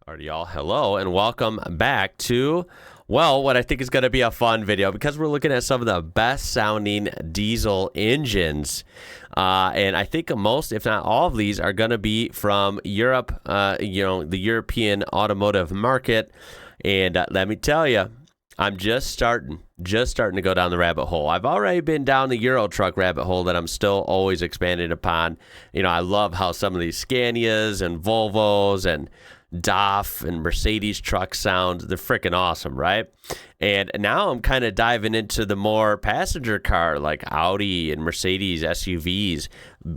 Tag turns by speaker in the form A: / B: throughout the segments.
A: Alrighty, y'all. Hello and welcome back to, well, what I think is going to be a fun video because we're looking at some of the best sounding diesel engines. And I think most, if not all of these, are going to be from Europe, the European automotive market. And let me tell you, I'm just starting to go down the rabbit hole. I've already been down the Euro truck rabbit hole that I'm still always expanding upon. You know, I love how some of these Scanias and Volvos and DAF and Mercedes trucks sound. They're freaking awesome, right? And now I'm kind of diving into the more passenger car like Audi and Mercedes SUVs,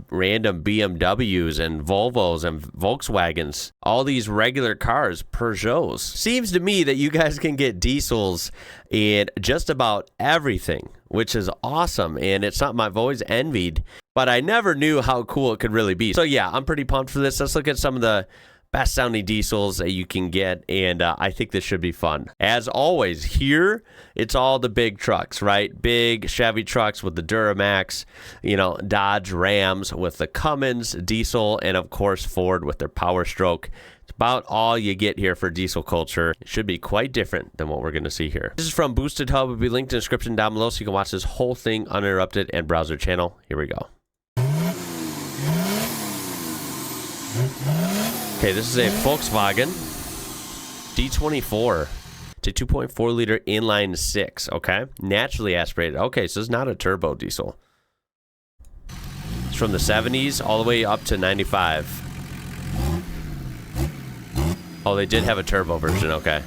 A: random BMWs and Volvos and Volkswagens, all these regular cars, Peugeots. Seems to me that you guys can get diesels in just about everything, which is awesome. And it's something I've always envied, but I never knew how cool it could really be. So yeah, I'm pretty pumped for this. Let's look at some of the best sounding diesels that you can get, and I think this should be fun. As always, here, it's all the big trucks, right? Big Chevy trucks with the Duramax, Dodge Rams with the Cummins diesel, and of course, Ford with their Power Stroke. It's about all you get here for diesel culture. It should be quite different than what we're going to see here. This is from Boosted Hub. It will be linked in the description down below so you can watch this whole thing uninterrupted and browse their channel. Here we go. Okay, this is a Volkswagen D24. It's a 2.4 liter inline six, okay? Naturally aspirated. Okay, so it's not a turbo diesel. It's from the 70s all the way up to 95. Oh, they did have a turbo version, okay.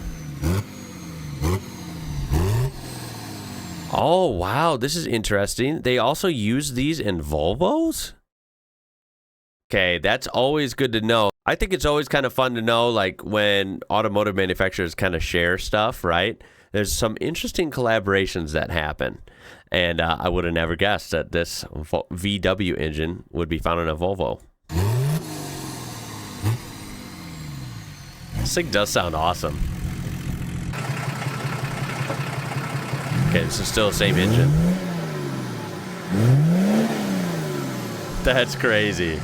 A: Oh, wow, this is interesting. They also use these in Volvos? Okay, that's always good to know. I think it's always kind of fun to know, like, when automotive manufacturers kind of share stuff, right? There's some interesting collaborations that happen. And I would have never guessed that this VW engine would be found in a Volvo. This thing does sound awesome. Okay, this is still the same engine. That's crazy.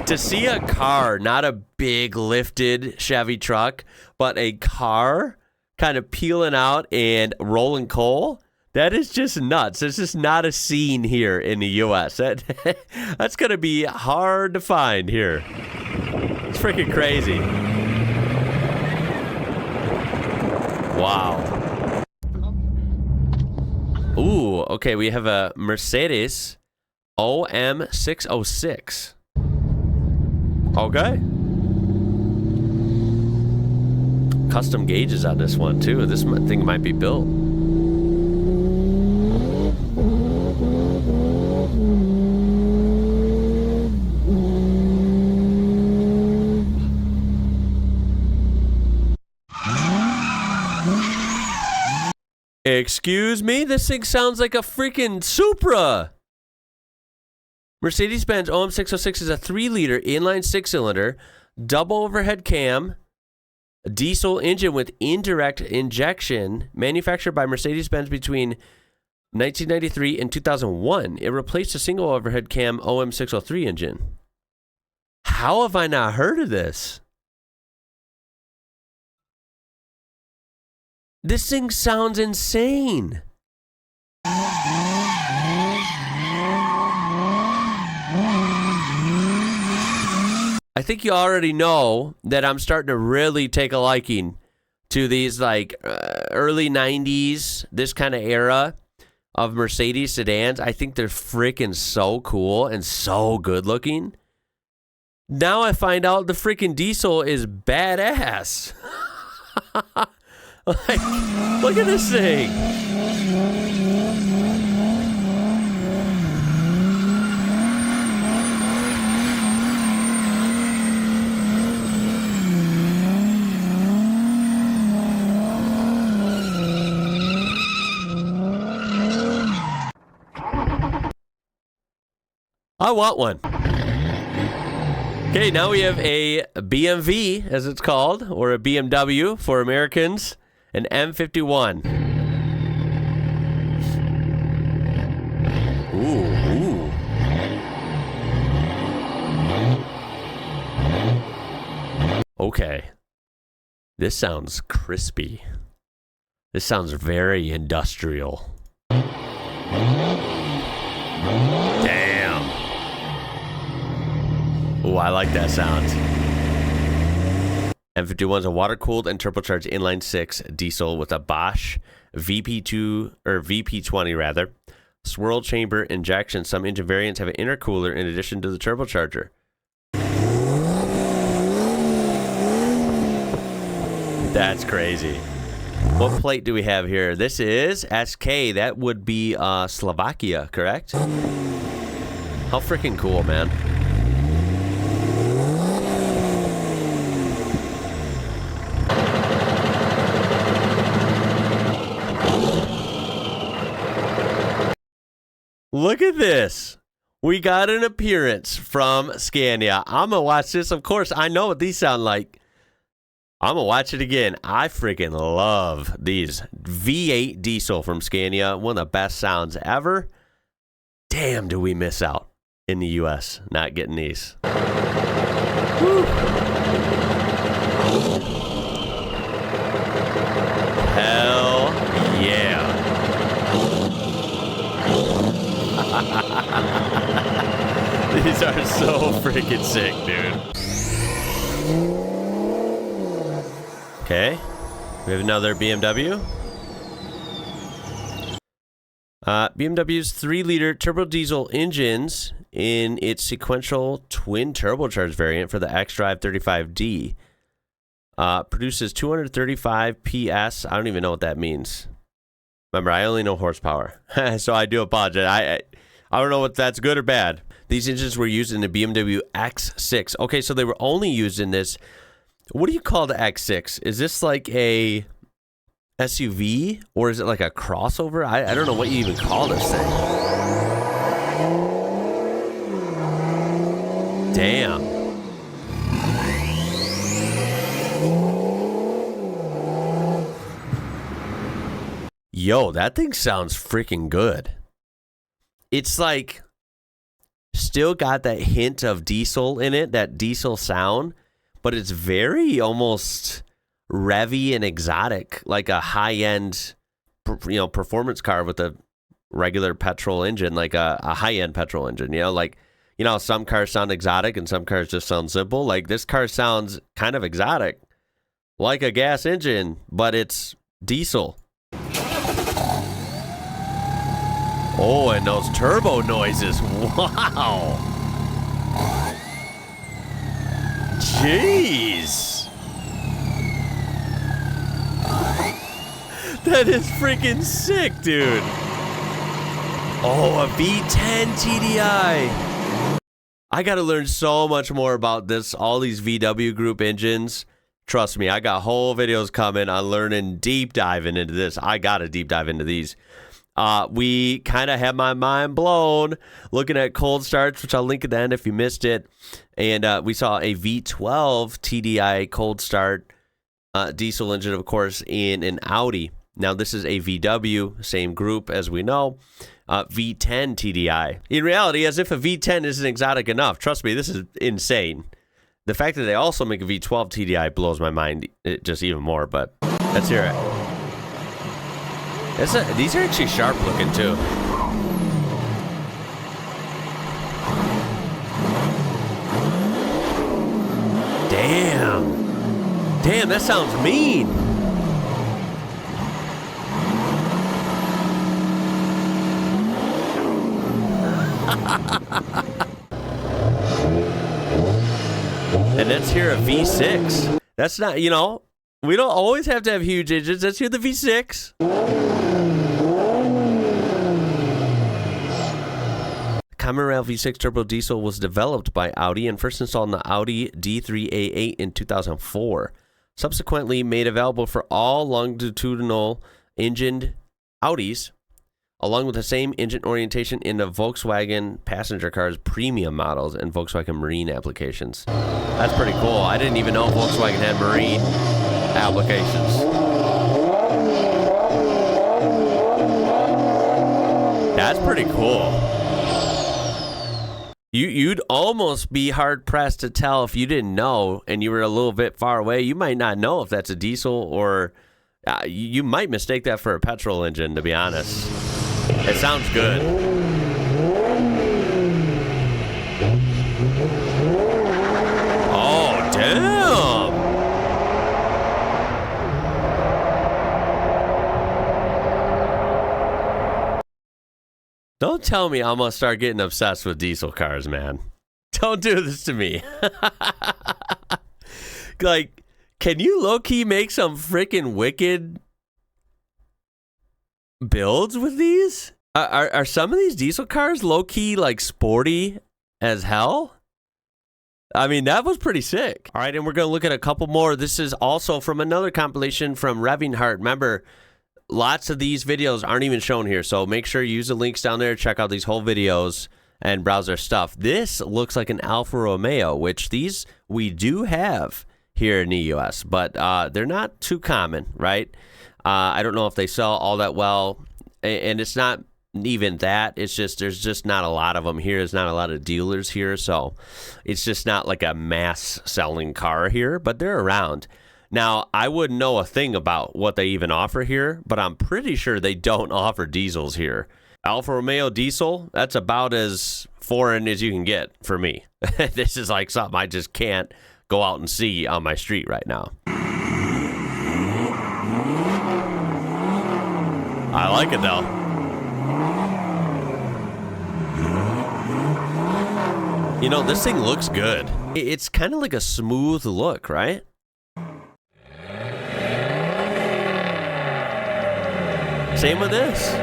A: To see a car, not a big lifted Chevy truck, but a car kind of peeling out and rolling coal, that is just nuts. It's just not a scene here in the U.S. That's going to be hard to find here. It's freaking crazy. Wow. Ooh, okay, we have a Mercedes OM606. Okay. Custom gauges on this one too. This thing might be built. Excuse me? This thing sounds like a freaking Supra. Mercedes-Benz OM606 is a 3-liter inline 6-cylinder, double overhead cam, diesel engine with indirect injection, manufactured by Mercedes-Benz between 1993 and 2001. It replaced a single overhead cam OM603 engine. How have I not heard of this? This thing sounds insane. I think you already know that I'm starting to really take a liking to these like early 90s, this kind of era of Mercedes sedans. I think they're freaking so cool and so good looking. Now I find out the freaking diesel is badass. Like, look at this thing. I want one. Okay, now we have a BMW, as it's called, or a BMW for Americans, an M51. Ooh. Okay. This sounds crispy. This sounds very industrial. Damn. Oh, I like that sound. M51 is a water-cooled and turbocharged inline-6 diesel with a Bosch VP2 or VP20 rather. Swirl chamber injection. Some engine variants have an intercooler in addition to the turbocharger. That's crazy. What plate do we have here? This is SK. That would be Slovakia, correct? How freaking cool, man. Look at this. We got an appearance from Scania. I'm going to watch this. Of course, I know what these sound like. I'm going to watch it again. I freaking love these. V8 diesel from Scania. One of the best sounds ever. Damn, do we miss out in the U.S. not getting these. Woo. Hell yeah. These are so freaking sick, dude. Okay, we have another BMW. BMW's 3-liter turbo diesel engines in its sequential twin turbocharged variant for the xDrive 35D produces 235 PS. I don't even know what that means. Remember, I only know horsepower, so I do apologize. I don't know if that's good or bad. These engines were used in the BMW X6. Okay, so they were only used in this. What do you call the X6? Is this like a SUV or is it like a crossover? I don't know what you even call this thing. Damn. Yo, that thing sounds freaking good. It's like still got that hint of diesel in it, that diesel sound. But it's very almost revvy and exotic, like a high-end, performance car with a regular petrol engine, like a high-end petrol engine. Some cars sound exotic and some cars just sound simple. Like this car sounds kind of exotic, like a gas engine, but it's diesel. Oh, and those turbo noises! Wow. Jeez. That is freaking sick, dude. Oh, a V10 TDI. I got to learn so much more about this, all these VW group engines. Trust me, I got whole videos coming on learning, deep diving into this. I got to deep dive into these. We kind of had my mind blown looking at cold starts, which I'll link at the end if you missed it. And we saw a V12 TDI cold start diesel engine, of course, in an Audi. Now, this is a VW, same group as we know, V10 TDI. In reality, as if a V10 isn't exotic enough. Trust me, this is insane. The fact that they also make a V12 TDI blows my mind just even more, but let's hear it. These are actually sharp looking too. Damn, that sounds mean. And let's hear a V6. That's not, we don't always have to have huge engines. Let's hear the V6. Common rail V6 turbo diesel was developed by Audi and first installed in the Audi D3A8 in 2004. Subsequently made available for all longitudinal engined Audis, along with the same engine orientation in the Volkswagen passenger cars premium models and Volkswagen Marine applications. That's pretty cool. I didn't even know Volkswagen had Marine applications. That's pretty cool. You'd almost be hard pressed to tell if you didn't know and you were a little bit far away. You might not know if that's a diesel or you might mistake that for a petrol engine, to be honest. It sounds good. Oh, damn. Don't tell me I'm going to start getting obsessed with diesel cars, man. Don't do this to me. Like, can you low-key make some freaking wicked builds with these? Are some of these diesel cars low-key, like, sporty as hell? I mean, that was pretty sick. All right, and we're going to look at a couple more. This is also from another compilation from Revving Heart. Remember, lots of these videos aren't even shown here, so make sure you use the links down there, check out these whole videos, and browse their stuff. This looks like an Alfa Romeo, which these we do have here in the U.S., but they're not too common, right? I don't know if they sell all that well, and it's not even that. It's just there's just not a lot of them here. There's not a lot of dealers here, so it's just not like a mass-selling car here, but they're around. Now, I wouldn't know a thing about what they even offer here, but I'm pretty sure they don't offer diesels here. Alfa Romeo diesel, that's about as foreign as you can get for me. This is like something I just can't go out and see on my street right now. I like it, though. You know, this thing looks good. It's kind of like a smooth look, right? Same with this.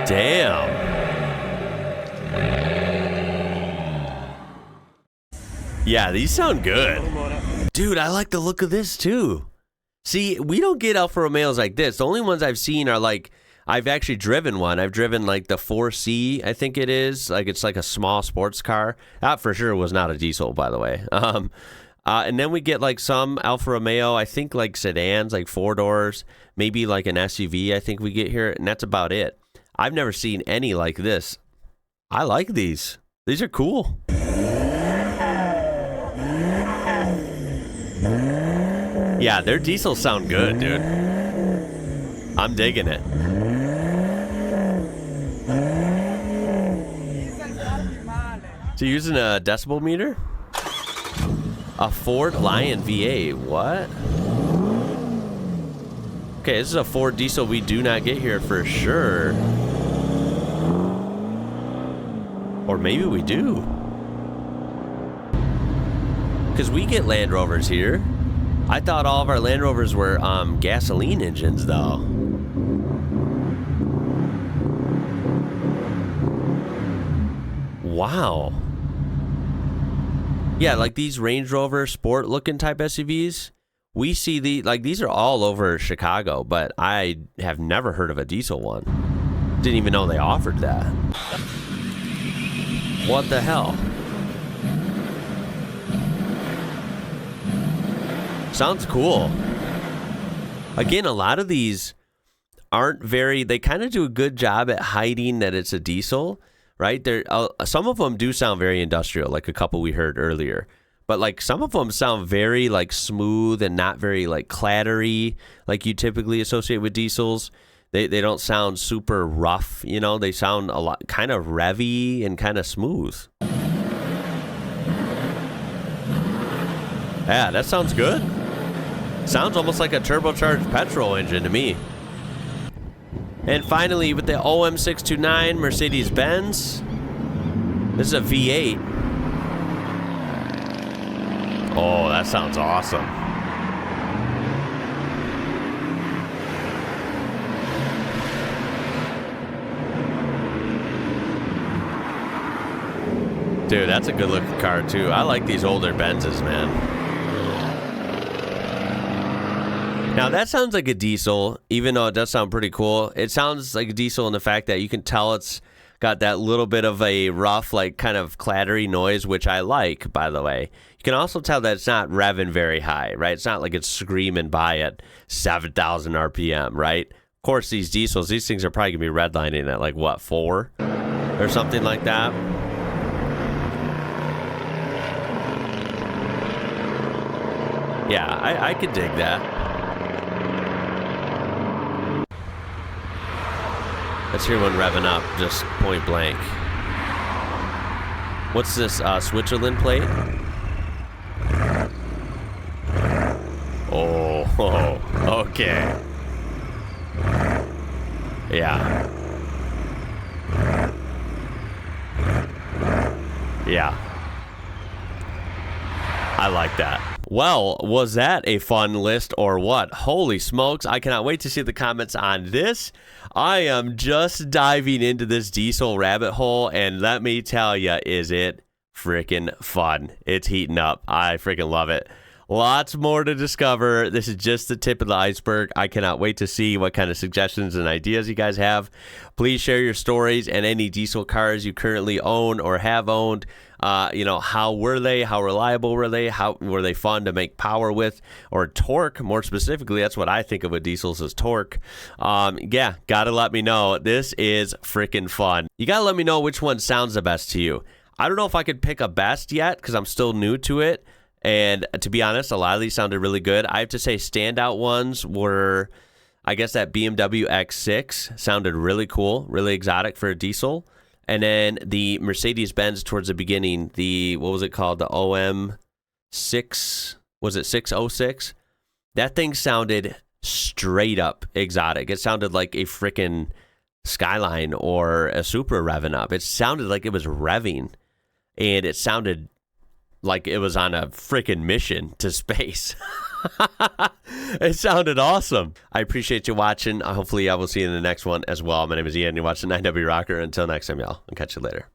A: Damn. Yeah, these sound good. Dude, I like the look of this too. See, we don't get Alfa Romeos like this. The only ones I've seen are like, I've actually driven one. I've driven like the 4C, I think it is. Like it's like a small sports car. That for sure was not a diesel, by the way. And then we get like some Alfa Romeo, I think like sedans, like 4 doors, maybe like an SUV I think we get here, and that's about it. I've never seen any like this. I like these. These are cool. Yeah, their diesels sound good, dude. I'm digging it. So you're using a decibel meter? A Ford Lion VA, what? Okay, this is a Ford diesel we do not get here for sure. Or maybe we do. Because we get Land Rovers here. I thought all of our Land Rovers were gasoline engines, though. Wow. Yeah, like these Range Rover sport looking type SUVs, we see these are all over Chicago, but I have never heard of a diesel one. Didn't even know they offered that. What the hell? Sounds cool. Again, a lot of these aren't they kind of do a good job at hiding that it's a diesel. Right there, some of them do sound very industrial, like a couple we heard earlier. But like some of them sound very like smooth and not very like clattery, like you typically associate with diesels. They don't sound super rough, you know. They sound a lot kind of revvy and kind of smooth. Yeah, that sounds good. Sounds almost like a turbocharged petrol engine to me. And finally, with the OM629 Mercedes-Benz, this is a V8. Oh, that sounds awesome. Dude, that's a good looking car too. I like these older Benzes, man. Now that sounds like a diesel, even though it does sound pretty cool. It sounds like a diesel in the fact that you can tell it's got that little bit of a rough, like kind of clattery noise, which I like, by the way. You can also tell that it's not revving very high, right? It's not like it's screaming by at 7,000 RPM, right? course, these diesels, these things are probably going to be redlining at like, what, 4? Or something like that. Yeah, I could dig that. Let's hear one revving up, just point blank. What's this, Switzerland plate? Oh, okay. Yeah. Yeah. I like that. Well, was that a fun list or what? Holy smokes, I cannot wait to see the comments on this. I am just diving into this diesel rabbit hole, and let me tell you, is it freaking fun. It's heating up. I freaking love it. Lots more to discover. This is just the tip of the iceberg. I cannot wait to see what kind of suggestions and ideas you guys have. Please share your stories and any diesel cars you currently own or have owned. How were they? How reliable were they? How were they fun to make power with or torque? More specifically, that's what I think of with diesels as torque. Gotta let me know. This is freaking fun. You gotta let me know which one sounds the best to you. I don't know if I could pick a best yet because I'm still new to it. And to be honest, a lot of these sounded really good. I have to say standout ones were, I guess that BMW X6 sounded really cool, really exotic for a diesel. And then the Mercedes-Benz towards the beginning, what was it called? The OM6, was it 606? That thing sounded straight up exotic. It sounded like a freaking Skyline or a Supra revving up. It sounded like it was revving, and it sounded like it was on a freaking mission to space. It sounded awesome. I appreciate you watching. Hopefully I will see you in the next one as well. My name is Ian. You're watching IWrocker. Until next time, y'all. I'll catch you later.